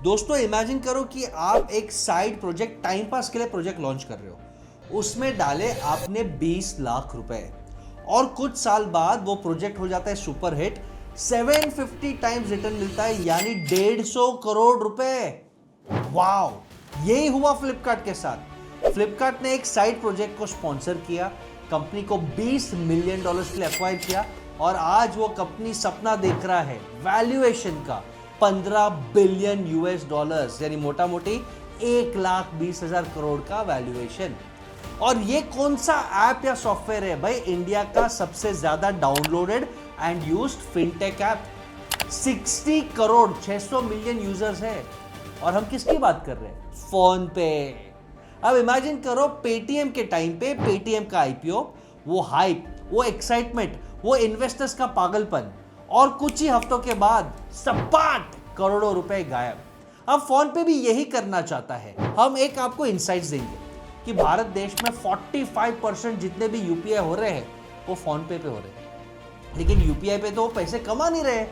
दोस्तों इमेजिन करो कि आप एक साइड प्रोजेक्ट, टाइम पास के लिए प्रोजेक्ट लॉन्च कर रहे हो, उसमें डाले आपने 20 लाख रुपए और कुछ साल बाद वो प्रोजेक्ट हो जाता है सुपर हिट, 750 टाइम्स रिटर्न मिलता है, यानी 150 करोड़ रुपए। वाओ, यही हुआ फ्लिपकार्ट के साथ। फ्लिपकार्ट ने एक साइड प्रोजेक्ट को स्पॉन्सर किया, कंपनी को $20 मिलियन के लिए एक्वायर किया और आज वो कंपनी सपना देख रहा है वैल्यूएशन का $15 बिलियन, यानी मोटा मोटी 1,20,000 करोड़ का वैल्यूएशन। और ये कौन सा ऐप या सॉफ्टवेयर है भाई? इंडिया का सबसे ज्यादा downloaded and used fintech app. 60 crore 600 million users है। और हम किसकी बात कर रहे हैं? फोन पे। अब इमेजिन करो पेटीएम के टाइम पे पेटीएम का आईपीओ, वो हाइप, वो एक्साइटमेंट, वो इन्वेस्टर्स का पागलपन, और कुछ ही हफ्तों के बाद सपाट करोड़ों रुपए गायब। अब फोन पे भी यही करना चाहता है। हम एक आपको इनसाइट्स देंगे कि भारत देश में 45% जितने भी यूपीआई हो रहे हैं वो फोन पे हो रहे हैं, लेकिन यूपीआई पे तो वो पैसे कमा नहीं रहे।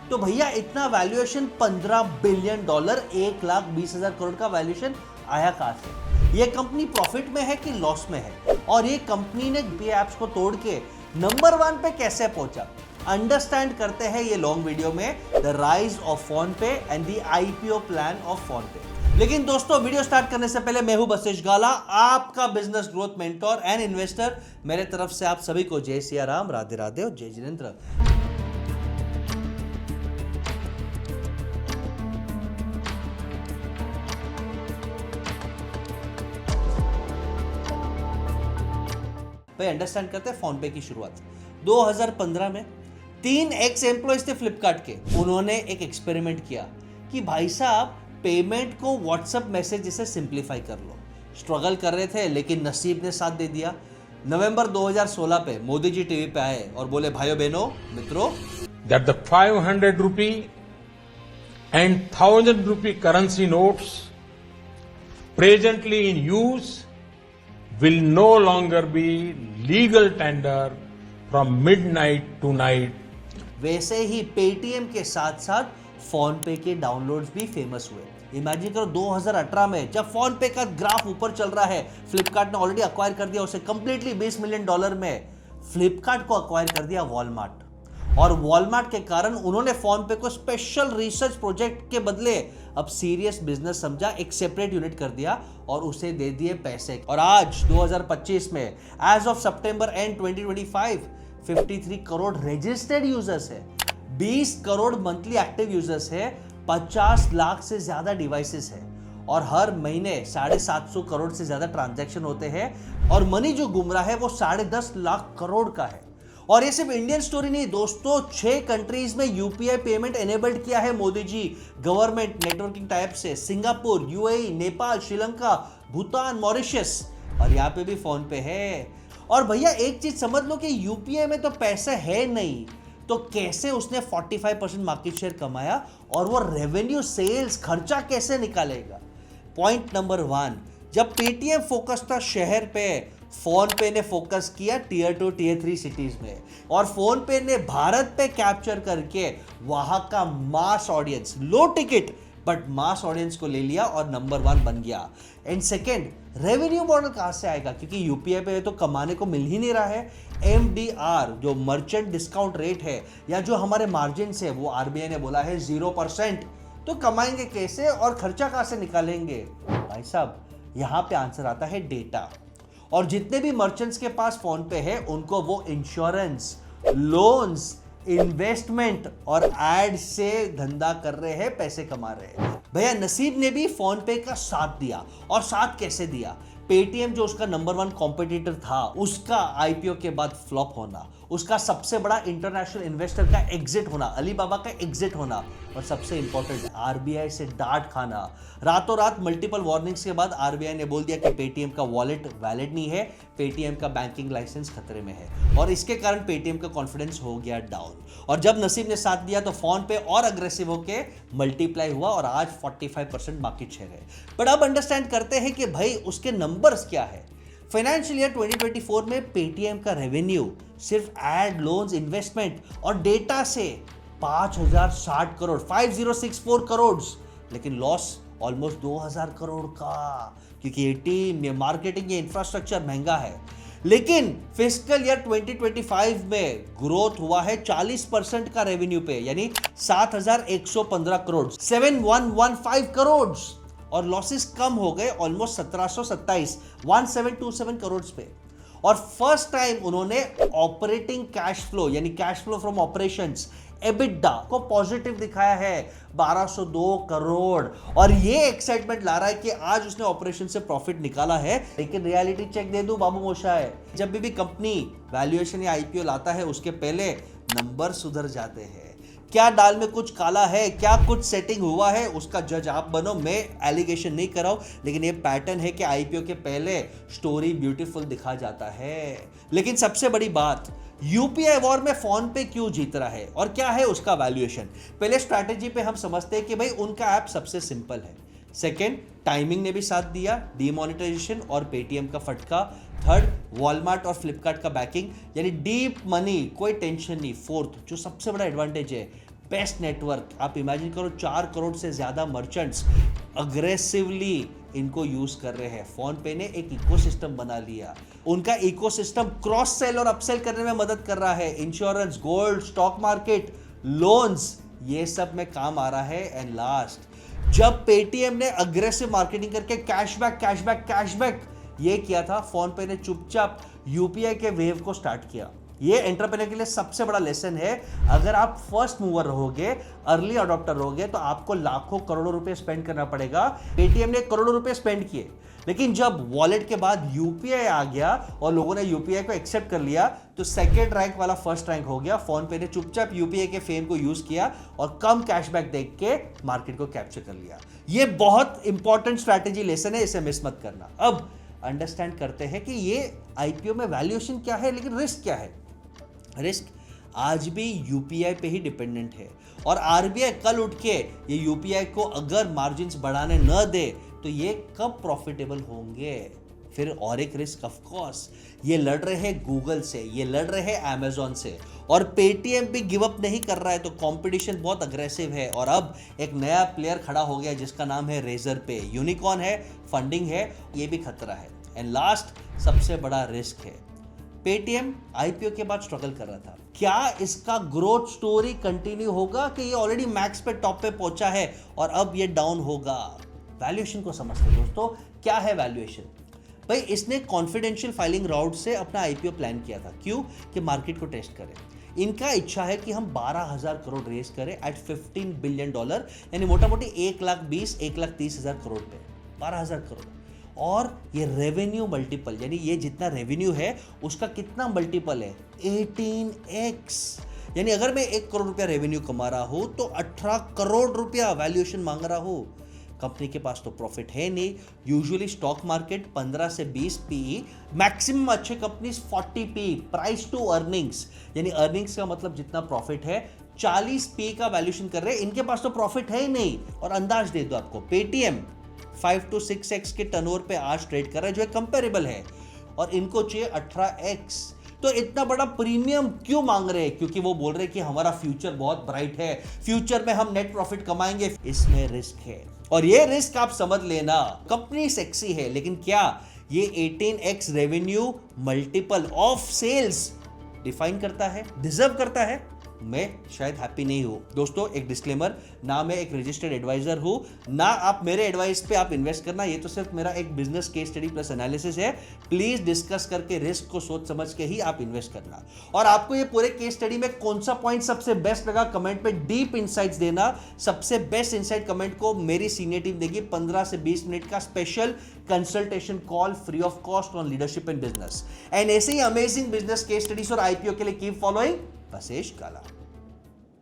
तो भैया इतना वैल्यूएशन $15 बिलियन, 1,20,000 करोड़ का वैल्यूएशन आया कहां से? ये कंपनी प्रॉफिट में है कि लॉस में है? और ये कंपनी ने यूपीआई ऐप्स को तोड़ के नंबर 1 पे कैसे पहुंचा? अंडरस्टैंड करते हैं ये लॉन्ग वीडियो में, द राइज ऑफ फोन पे and the IPO plan of phone पे। लेकिन दोस्तों वीडियो स्टार्ट करने से पहले मैं हूं बशिश गाला, आपका business growth mentor and investor. मेरे तरफ से आप सभी को जय सिया राम, राधे राधे और जय जिनेंद्र। भाई अंडरस्टैंड करते हैं फोन पे की शुरुआत 2015 में 3 एक्स एम्प्लॉयज थे फ्लिपकार्ट के। उन्होंने एक एक्सपेरिमेंट किया कि भाई साहब पेमेंट को व्हाट्सएप मैसेज से सिंप्लीफाई कर लो। स्ट्रगल कर रहे थे लेकिन नसीब ने साथ दे दिया। नवंबर 2016 पे मोदी जी टीवी पे आए और बोले, भाइयों बहनों मित्रों, that the 500 rupee and 1000 rupee currency notes presently in use will no longer be legal tender from midnight to night. वैसे ही पेटीएम के साथ साथ फोन पे के डाउनलोड्स भी फेमस हुए। इमेजिन करो 2018 में जब फोन पे का ग्राफ ऊपर चल रहा है, फ्लिपकार्ट ने ऑलरेडी एक्वायर कर दिया उसे कंप्लीटली $20 मिलियन में। फ्लिपकार्ट को एक्वायर कर दिया वॉलमार्ट, और वॉलमार्ट के कारण उन्होंने फोन पे को स्पेशल रिसर्च प्रोजेक्ट के बदले अब सीरियस बिजनेस समझा, एक सेपरेट यूनिट कर दिया और उसे दे दिए पैसे। और आज 2025 में as of September and 2025 53 crore registered users है, 20 करोड़ मंथली एक्टिव यूजर्स है, 50 लाख से ज्यादा डिवाइसेस है और हर महीने 750 करोड़ से ज्यादा ट्रांजैक्शन होते हैं और मनी जो घूम रहा है वो 10.5 लाख करोड़ का है। और ये सिर्फ इंडियन स्टोरी नहीं दोस्तों, 6 कंट्रीज में यूपीआई पेमेंट एनेबल्ड किया है Modi ji government networking type से। Singapore, UAE, Nepal, Sri Lanka, Bhutan, Mauritius, और यहाँ पे भी फोन पे है। और भैया एक चीज समझ लो कि यूपीआई में तो पैसे है नहीं, तो कैसे उसने 45% मार्केट शेयर कमाया और वो रेवेन्यू, सेल्स, खर्चा कैसे निकालेगा? पॉइंट नंबर 1, जब पेटीएम फोकस था शहर पे, फोन पे ने फोकस किया टियर 2 टियर 3 सिटीज में, और फोन पे ने भारत पे कैप्चर करके वहां का mass audience, low ticket but mass audience को ले लिया और नंबर 1 बन गया। एंड सेकेंड, रेवेन्यू मॉडल कहां से आएगा? क्योंकि यूपीआई पे तो कमाने को मिल ही नहीं रहा है। एमडीआर जो मर्चेंट डिस्काउंट रेट है या जो हमारे मार्जिन है वो आरबीआई ने बोला है 0%। तो कमाएंगे कैसे और खर्चा कहां से निकालेंगे? भाई साहब यहां पे आंसर आता है डेटा। और जितने भी मर्चेंट्स के पास फोन पे है उनको वो इंश्योरेंस, लोन्स, इन्वेस्टमेंट और एड से धंधा कर रहे हैं, पैसे कमा रहे हैं। भैया नसीब ने भी फोन पे का साथ दिया, और साथ कैसे दिया? पेटीएम जो उसका नंबर 1 कॉम्पिटिटर था, उसका आईपीओ के बाद फ्लॉप होना, उसका सबसे बड़ा इंटरनेशनल इन्वेस्टर का एग्जिट होना, अलीबाबा का एग्जिट होना, और सबसे इंपॉर्टेंट आरबीआई से डांट खाना। रातों रात मल्टीपल वार्निंग्स के बाद आरबीआई ने बोल दिया कि पेटीएम का वॉलेट वैलिड नहीं है, पेटीएम का बैंकिंग लाइसेंस खतरे में है, और इसके कारण पेटीएम का कॉन्फिडेंस हो गया डाउन। और जब नसीब ने साथ दिया तो फोन पे और अग्रेसिव होके मल्टीप्लाई हुआ और आज 45% मार्केट शेयर है। बट अब अंडरस्टैंड करते हैं कि भाई उसके नंबर्स क्या है। फाइनेंशियल ईयर 2024 में पेटीएम का रेवेन्यू सिर्फ एड, लोन्स, इन्वेस्टमेंट और डेटा से 5060 करोड़ 5064 करोड़ लेकिन लॉस ऑलमोस्ट 2000 करोड़ का, क्योंकि ये टीम, ये मार्केटिंग, ये इंफ्रास्ट्रक्चर महंगा है। लेकिन फिस्कल ईयर 2025 में ग्रोथ हुआ है 40% का रेवेन्यू पे, यानी 7115 करोड़, 7115 करोड़, और लॉसेस कम हो गए ऑलमोस्ट 1727, 1727 करोड़ पे। और फर्स्ट टाइम उन्होंने ऑपरेटिंग कैश फ्लो यानी cash flow from operations EBITDA को पॉजिटिव दिखाया है 1202 करोड़। और ये एक्साइटमेंट ला रहा है कि आज उसने ऑपरेशन से प्रॉफिट निकाला है। लेकिन रियलिटी चेक दे दूं बाबू मोशाय, जब भी कंपनी वैल्यूएशन या आईपीओ लाता है उसके पहले नंबर सुधर जाते हैं। क्या दाल में कुछ काला है, क्या कुछ सेटिंग हुआ है, उसका जज आप बनो। मैं एलिगेशन नहीं कर रहा हूं, लेकिन ये पैटर्न है कि आईपीओ के पहले स्टोरी ब्यूटीफुल दिखा जाता है। लेकिन सबसे बड़ी बात, यूपीआई वॉर में फोन पे क्यों जीत रहा है और क्या है उसका वैल्यूएशन। पहले स्ट्रैटेजी पे हम समझते हैं कि भाई उनका ऐप सबसे सिंपल है। सेकेंड, टाइमिंग ने भी साथ दिया, डीमोनेटाइजेशन और पेटीएम का फटका। थर्ड, वॉलमार्ट और फ्लिपकार्ट का बैकिंग, यानी डीप मनी, कोई टेंशन नहीं। फोर्थ, जो सबसे बड़ा एडवांटेज है, बेस्ट नेटवर्क। आप इमेजिन करो 4 करोड़ से ज्यादा मर्चेंट्स अग्रेसिवली इनको यूज कर रहे हैं। फोन पे ने एक इकोसिस्टम बना लिया। उनका इकोसिस्टम क्रॉस सेल और अपसेल करने में मदद कर रहा है। Insurance, gold, stock market, loans, ये सब में काम आ रहा है। एंड लास्ट, जब पेटीएम ने अग्रेसिव मार्केटिंग करके कैशबैक ये किया था, फोन पे ने चुपचाप यूपीआई के वेव को स्टार्ट किया। ये एंटरप्रेन्योर के लिए सबसे बड़ा लेसन है। अगर आप फर्स्ट मूवर रहोगे, अर्ली अडॉप्टर रहोगे, तो आपको लाखों करोड़ों रुपए स्पेंड करना पड़ेगा। पेटीएम ने करोड़ों रुपए स्पेंड किए, लेकिन जब वॉलेट के बाद यूपीआई आ गया और लोगों ने यूपीआई को एक्सेप्ट कर लिया, तो सेकेंड रैंक वाला फर्स्ट रैंक हो गया। फोन पे ने चुपचाप यूपीआई के फेम को यूज किया और कम कैशबैक देख के मार्केट को कैप्चर कर लिया। ये बहुत इंपॉर्टेंट स्ट्रैटेजी लेसन है, इसे मिस मत करना। अब अंडरस्टैंड करते हैं कि ये आईपीओ में वैल्यूएशन क्या है, लेकिन रिस्क क्या है। रिस्क आज भी यूपीआई पे ही डिपेंडेंट है, और आरबीआई कल उठ के ये यूपीआई को अगर मार्जिन्स बढ़ाने न दे तो ये कब प्रॉफिटेबल होंगे। फिर और एक रिस्क, ऑफ कोर्स, ये लड़ रहे हैं गूगल से, ये लड़ रहे हैं अमेजॉन से, और पेटीएम भी गिव अप नहीं कर रहा है, तो कंपटीशन बहुत अग्रेसिव है। और अब एक नया प्लेयर खड़ा हो गया जिसका नाम है रेजर पे। यूनिकॉर्न है, फंडिंग है, ये भी खतरा है। एंड लास्ट, सबसे बड़ा रिस्क है, पेटीएम आईपीओ के बाद स्ट्रगल कर रहा था। क्या इसका ग्रोथ स्टोरी कंटिन्यू होगा कि ये ऑलरेडी मैक्स पे, टॉप पे पहुंचा है और अब ये डाउन होगा। वैल्यूएशन को समझते दोस्तों, क्या है वैल्यूएशन। भाई इसने कॉन्फिडेंशियल फाइलिंग राउट से अपना आईपीओ प्लान किया था। क्यों? कि मार्केट को टेस्ट करें। इनका इच्छा है कि हम 12,000 करोड़ रेस करें एट $15 बिलियन, यानी मोटा मोटी 1,20,000-1,30,000 करोड़ पे 12,000 करोड़। और ये रेवेन्यू मल्टीपल, यानी ये जितना रेवेन्यू है उसका कितना मल्टीपल है, 18x। यानी अगर मैं 1 करोड़ रुपया रेवेन्यू कमा रहा हूं तो 18 करोड़ रुपया वैल्यूएशन मांग रहा हूं। कंपनी के पास तो प्रॉफिट है नहीं। यूजुअली स्टॉक मार्केट 15 से 20 पीई, मैक्सिमम अच्छे companies 40 P, price to earnings, यानी अर्निंग्स का मतलब जितना प्रॉफिट है, 40 पी का वैल्यूएशन कर रहे हैं। इनके पास तो प्रॉफिट है ही नहीं। और अंदाज दे दो आपको, पेटीएम 5 to 6x के टर्नओवर पे आज ट्रेड कर रहा है, जो एक कंपेरेबल है, और इनको चाहिए 18x। तो इतना बड़ा प्रीमियम क्यों मांग रहे हैं? क्योंकि वो बोल रहे हैं कि हमारा फ्यूचर बहुत ब्राइट है, फ्यूचर में हम नेट प्रॉफिट कमाएंगे। इसमें रिस्क है, और ये रिस्क आप समझ लेना। कंपनी सेक्सी है, लेकिन क्या ये 18x revenue multiple of sales define करता है, डिजर्व करता है? मैं शायद हैप्पी नहीं हूं। दोस्तों एक डिस्क्लेमर, ना मैं एक रजिस्टर्ड एडवाइजर हूं, ना आप मेरे एडवाइस पे आप इन्वेस्ट करना। ये तो सिर्फ मेरा एक business case study plus analysis है। प्लीज डिस्कस करके रिस्क को सोच समझ के ही आप इन्वेस्ट करना। और आपको ये पूरे केस स्टडी में कौन सा पॉइंट सबसे बेस्ट लगा, कमेंट पे डीप इनसाइट्स देना। सबसे बेस्ट इनसाइट कमेंट को मेरी सीनियर टीम देगी 15 से 20 मिनट का special consultation call free of cost on leadership in business. And ऐसे ही अमेजिंग बिजनेस केस स्टडीज और आईपीओ के लिए कीप फॉलोइंग वशिष्ठ काला।